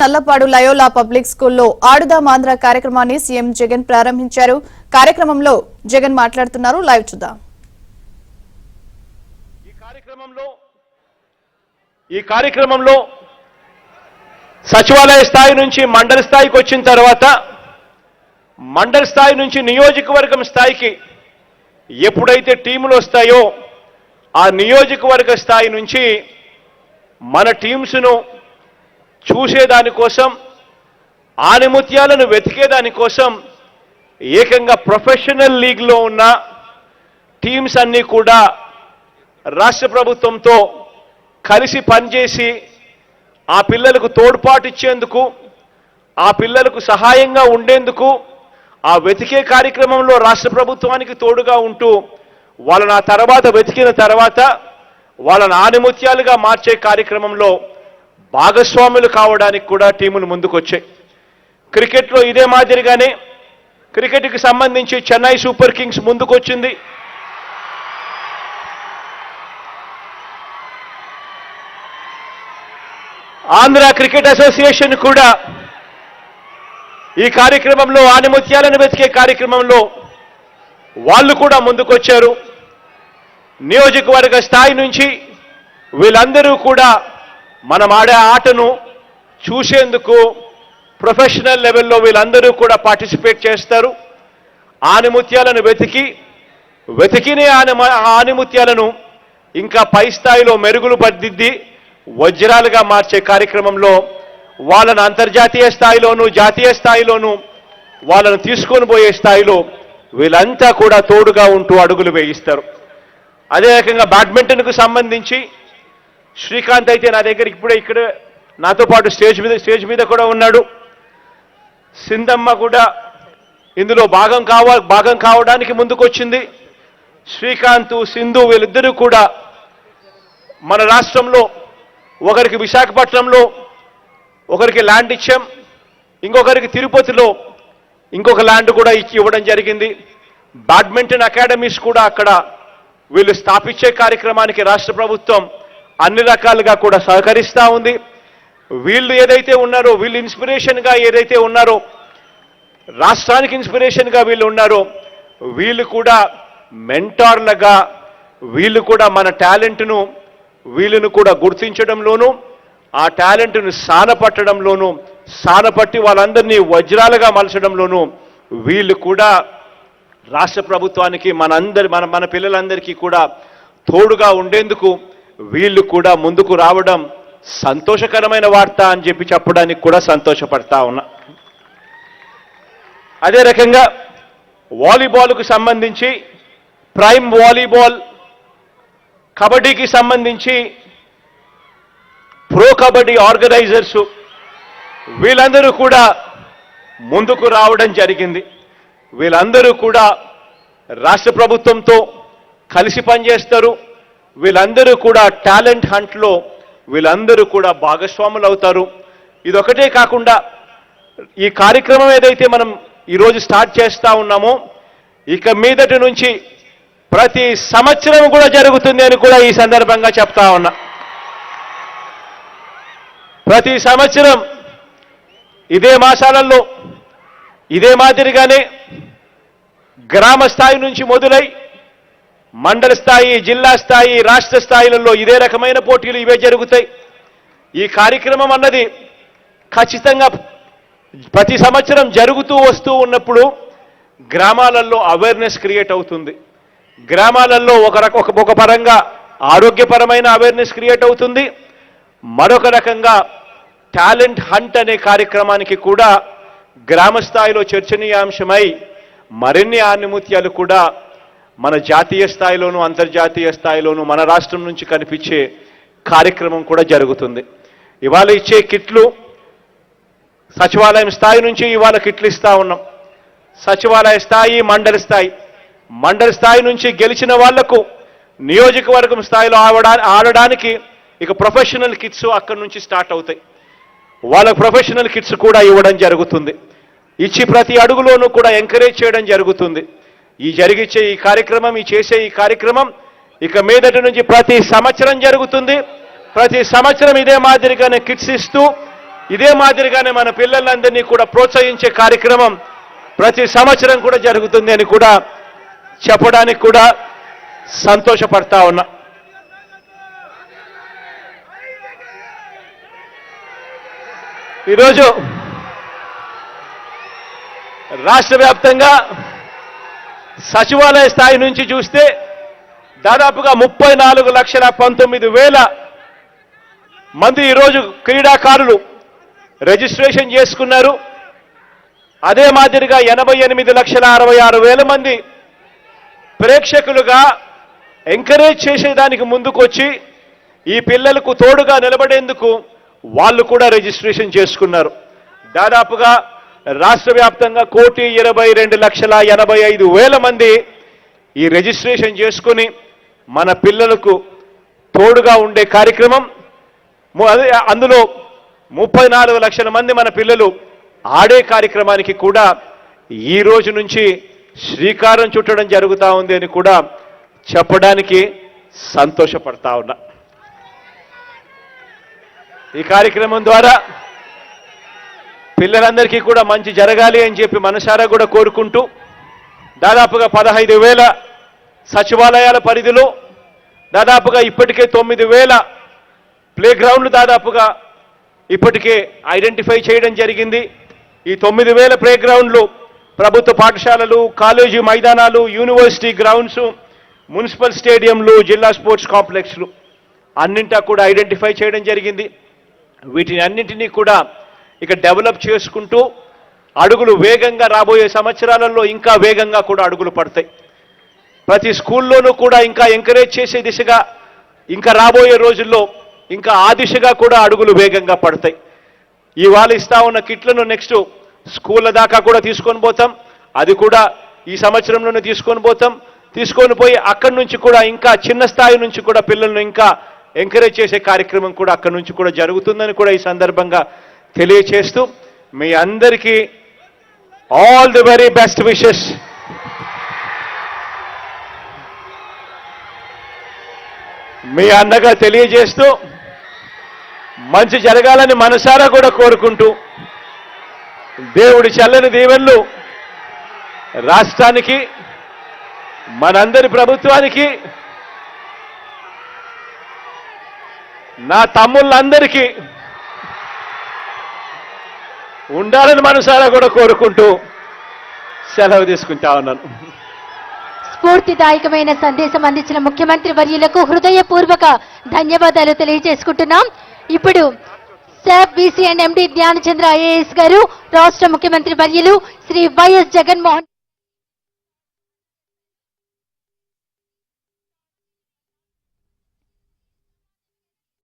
Nallapadu Loyola public స్కూల్లో ఆడుదాం ఆంధ్ర కార్యక్రమాన్ని CM Jagan ప్రారంభించారు. కార్యక్రమంలో జగన్ మాట్లాడుతున్నారు. లైవ్ చూద్దాం. ఈ కార్యక్రమంలో సచివాలయ స్థాయి నుంచి మండల స్థాయికి వచ్చిన తర్వాత మండల స్థాయి నుంచి నియోజకవర్గం స్థాయికి ఎప్పుడైతే టీములు వస్తాయో ఆ నియోజకవర్గ స్థాయి నుంచి మన టీమ్స్ను చూసేదానికోసం ఆనిముత్యాలను వెతికేదానికోసం ఏకంగా ప్రొఫెషనల్ లీగ్లో ఉన్న టీమ్స్ అన్నీ కూడా రాష్ట్ర ప్రభుత్వంతో కలిసి పనిచేసి ఆ పిల్లలకు తోడ్పాటు ఇచ్చేందుకు ఆ పిల్లలకు సహాయంగా ఉండేందుకు ఆ వెతికే కార్యక్రమంలో రాష్ట్ర ప్రభుత్వానికి తోడుగా ఉంటూ వాళ్ళని ఆ తర్వాత వెతికిన తర్వాత వాళ్ళని ఆనిముత్యాలుగా మార్చే కార్యక్రమంలో భాగస్వాములు కావడానికి కూడా టీములు ముందుకొచ్చాయి. క్రికెట్లో ఇదే మాదిరిగానే క్రికెట్కి సంబంధించి చెన్నై సూపర్ కింగ్స్ ముందుకొచ్చింది. ఆంధ్ర క్రికెట్ అసోసియేషన్ కూడా ఈ కార్యక్రమంలో ఆనిముత్యాలను వెతికే కార్యక్రమంలో వాళ్ళు కూడా ముందుకొచ్చారు. నియోజకవర్గ స్థాయి నుంచి వీళ్ళందరూ కూడా మనం ఆడే ఆటను చూసేందుకు ప్రొఫెషనల్ లెవెల్లో వీళ్ళందరూ కూడా పార్టిసిపేట్ చేస్తారు. ఆనిముత్యాలను వెతికినే ఆనిముత్యాలను ఇంకా పై స్థాయిలో మెరుగులు పద్దిద్ది వజ్రాలుగా మార్చే కార్యక్రమంలో వాళ్ళను అంతర్జాతీయ స్థాయిలోనూ జాతీయ స్థాయిలోనూ వాళ్ళను తీసుకొని పోయే స్థాయిలో వీళ్ళంతా కూడా తోడుగా ఉంటూ అడుగులు వేయిస్తారు. అదే రకంగా బ్యాడ్మింటన్కు సంబంధించి శ్రీకాంత్ అయితే నా దగ్గర ఇప్పుడే ఇక్కడ నాతో పాటు స్టేజ్ మీద కూడా ఉన్నాడు. సింధమ్మ కూడా ఇందులో భాగం కావడానికి ముందుకొచ్చింది. శ్రీకాంత్, సింధు వీళ్ళిద్దరూ కూడా మన రాష్ట్రంలో ఒకరికి విశాఖపట్నంలో ఒకరికి ల్యాండ్ ఇచ్చాం, ఇంకొకరికి తిరుపతిలో ఇంకొక ల్యాండ్ కూడా ఇవ్వడం జరిగింది. బ్యాడ్మింటన్ అకాడమీస్ కూడా అక్కడ వీళ్ళు స్థాపించే కార్యక్రమానికి రాష్ట్ర ప్రభుత్వం అన్ని రకాలుగా కూడా సహకరిస్తూ ఉంది. వీళ్ళు ఏదైతే ఉన్నారో వీళ్ళు ఇన్స్పిరేషన్గా ఏదైతే ఉన్నారో రాష్ట్రానికి ఇన్స్పిరేషన్గా వీళ్ళు ఉన్నారో వీళ్ళు కూడా మెంటార్లుగా వీళ్ళు కూడా మన టాలెంట్ను వీళ్ళను కూడా గుర్తించడంలోనూ ఆ టాలెంట్ను సానపట్టి వాళ్ళందరినీ వజ్రాలుగా మలచడంలోనూ వీళ్ళు కూడా రాష్ట్ర ప్రభుత్వానికి మన పిల్లలందరికీ కూడా తోడుగా ఉండేందుకు వీళ్ళు కూడా ముందుకు రావడం సంతోషకరమైన వార్త అని చెప్పడానికి కూడా సంతోషపడతా ఉన్నా. అదే రకంగా వాలీబాల్కు సంబంధించి ప్రైమ్ వాలీబాల్, కబడ్డీకి సంబంధించి ప్రో కబడ్డీ ఆర్గనైజర్స్ వీళ్ళందరూ కూడా ముందుకు రావడం జరిగింది. వీళ్ళందరూ కూడా రాష్ట్ర ప్రభుత్వంతో కలిసి పనిచేస్తారు. వీళ్ళందరూ కూడా టాలెంట్ హంట్లో వీళ్ళందరూ కూడా భాగస్వాములు అవుతారు. ఇదొకటే కాకుండా ఈ కార్యక్రమం ఏదైతే మనం ఈరోజు స్టార్ట్ చేస్తూ ఉన్నామో ఇక మీదటి నుంచి ప్రతి సంవత్సరం కూడా జరుగుతుంది అని కూడా ఈ సందర్భంగా చెప్తా ఉన్నా. ప్రతి సంవత్సరం ఇదే మాసాలలో ఇదే మాదిరిగానే గ్రామ స్థాయి నుంచి మొదలై మండల స్థాయి, జిల్లా స్థాయి, రాష్ట్ర స్థాయిలలో ఇదే రకమైన పోటీలు ఇవే జరుగుతాయి. ఈ కార్యక్రమం అన్నది ఖచ్చితంగా ప్రతి సంవత్సరం జరుగుతూ వస్తూ ఉన్నప్పుడు గ్రామాలలో అవేర్నెస్ క్రియేట్ అవుతుంది. గ్రామాలలో ఒక పరంగా ఆరోగ్యపరమైన అవేర్నెస్ క్రియేట్ అవుతుంది. మరొక రకంగా టాలెంట్ హంట్ అనే కార్యక్రమానికి కూడా గ్రామ స్థాయిలో చర్చనీయాంశమై మరిన్ని ఆనిముత్యాలు కూడా మన జాతీయ స్థాయిలోనూ అంతర్జాతీయ స్థాయిలోనూ మన రాష్ట్రం నుంచి కనిపించే కార్యక్రమం కూడా జరుగుతుంది. ఇవాళ ఇచ్చే కిట్లు సచివాలయం స్థాయి నుంచి ఇవాళ కిట్లు ఇస్తా ఉన్నాం. సచివాలయ స్థాయి, మండల స్థాయి నుంచి గెలిచిన వాళ్లకు నియోజకవర్గం స్థాయిలో ఆడడానికి ఇక ప్రొఫెషనల్ కిట్స్ అక్కడి నుంచి స్టార్ట్ అవుతాయి. వాళ్ళకు ప్రొఫెషనల్ కిట్స్ కూడా ఇవ్వడం జరుగుతుంది. ఇచ్చి ప్రతి అడుగులోనూ కూడా ఎంకరేజ్ చేయడం జరుగుతుంది. ఈ కార్యక్రమం ఇక మీదటి నుంచి ప్రతి సంవత్సరం జరుగుతుంది. ప్రతి సంవత్సరం ఇదే మాదిరిగానే కిట్స్ ఇస్తూ ఇదే మాదిరిగానే మన పిల్లలందరినీ కూడా ప్రోత్సహించే కార్యక్రమం ప్రతి సంవత్సరం కూడా జరుగుతుంది అని కూడా చెప్పడానికి కూడా సంతోషపడతా ఉన్నా. ఈరోజు రాష్ట్ర వ్యాప్తంగా సచివాలయ స్థాయి నుంచి చూస్తే దాదాపుగా 34,19,000 మంది ఈరోజు క్రీడాకారులు రిజిస్ట్రేషన్ చేసుకున్నారు. అదే మాదిరిగా 88,66,000 మంది ప్రేక్షకులుగా ఎంకరేజ్ చేసేదానికి ముందుకొచ్చి ఈ పిల్లలకు తోడుగా నిలబడేందుకు వాళ్ళు కూడా రిజిస్ట్రేషన్ చేసుకున్నారు. దాదాపుగా రాష్ట్ర వ్యాప్తంగా 1,22,85,000 మంది ఈ రిజిస్ట్రేషన్ చేసుకుని మన పిల్లలకు తోడుగా ఉండే కార్యక్రమం. అందులో 34 లక్షల మంది మన పిల్లలు ఆడే కార్యక్రమానికి కూడా ఈ రోజు నుంచి శ్రీకారం చుట్టడం జరుగుతూ ఉంది అని కూడా చెప్పడానికి సంతోషపడతా ఉన్నా. ఈ కార్యక్రమం ద్వారా పిల్లలందరికీ కూడా మంచి జరగాలి అని చెప్పి మనసారా కూడా కోరుకుంటూ దాదాపుగా 15,000 సచివాలయాల పరిధిలో దాదాపుగా ఇప్పటికే 9,000 ప్లే గ్రౌండ్లు దాదాపుగా ఇప్పటికే ఐడెంటిఫై చేయడం జరిగింది. ఈ 9,000 ప్లే గ్రౌండ్లు ప్రభుత్వ పాఠశాలలు, కాలేజీ మైదానాలు, యూనివర్సిటీ గ్రౌండ్స్, మున్సిపల్ స్టేడియంలు, జిల్లా స్పోర్ట్స్ కాంప్లెక్స్లు అన్నింటా కూడా ఐడెంటిఫై చేయడం జరిగింది. వీటిని అన్నింటినీ కూడా ఇక డెవలప్ చేసుకుంటూ అడుగులు వేగంగా రాబోయే సంవత్సరాలలో ఇంకా వేగంగా కూడా అడుగులు పడతాయి. ప్రతి స్కూల్లోనూ కూడా ఇంకా ఎంకరేజ్ చేసే దిశగా ఇంకా రాబోయే రోజుల్లో ఇంకా ఆ దిశగా కూడా అడుగులు వేగంగా పడతాయి. ఇవాళ ఇస్తా ఉన్న కిట్లను నెక్స్ట్ స్కూళ్ళ దాకా కూడా తీసుకొని పోతాం. అది కూడా ఈ సంవత్సరంలోనే తీసుకొని పోయి అక్కడి నుంచి కూడా ఇంకా చిన్న స్థాయి నుంచి కూడా పిల్లలను ఇంకా ఎంకరేజ్ చేసే కార్యక్రమం కూడా అక్కడి నుంచి కూడా జరుగుతుందని కూడా ఈ సందర్భంగా తెలియచేస్తూ మీ అందరికీ all the very best wishes. మీ అన్నగా తెలియజేస్తూ మంచి జరగాలని మనసారా కూడా కోరుకుంటూ దేవుడి చల్లని దీవెనలు రాష్ట్రానికి, మనందరి ప్రభుత్వానికి, నా తమ్ముళ్ళందరికీ ఉండాలని మనసారా కూడా కోరుకుంటూ సెలవు తీసుకుంటా ఉన్నాను. స్ఫూర్తిదాయకమైన సందేశం అందించిన ముఖ్యమంత్రి వర్యులకు హృదయపూర్వక ధన్యవాదాలు తెలియజేసుకుంటున్నాం. ఇప్పుడు సాబ్ బీసీ అండ్ ఎండి జ్ఞానచంద్ర ఐఏఎస్ గారు, రాష్ట్ర ముఖ్యమంత్రి వర్యులు శ్రీ వైఎస్ జగన్మోహన్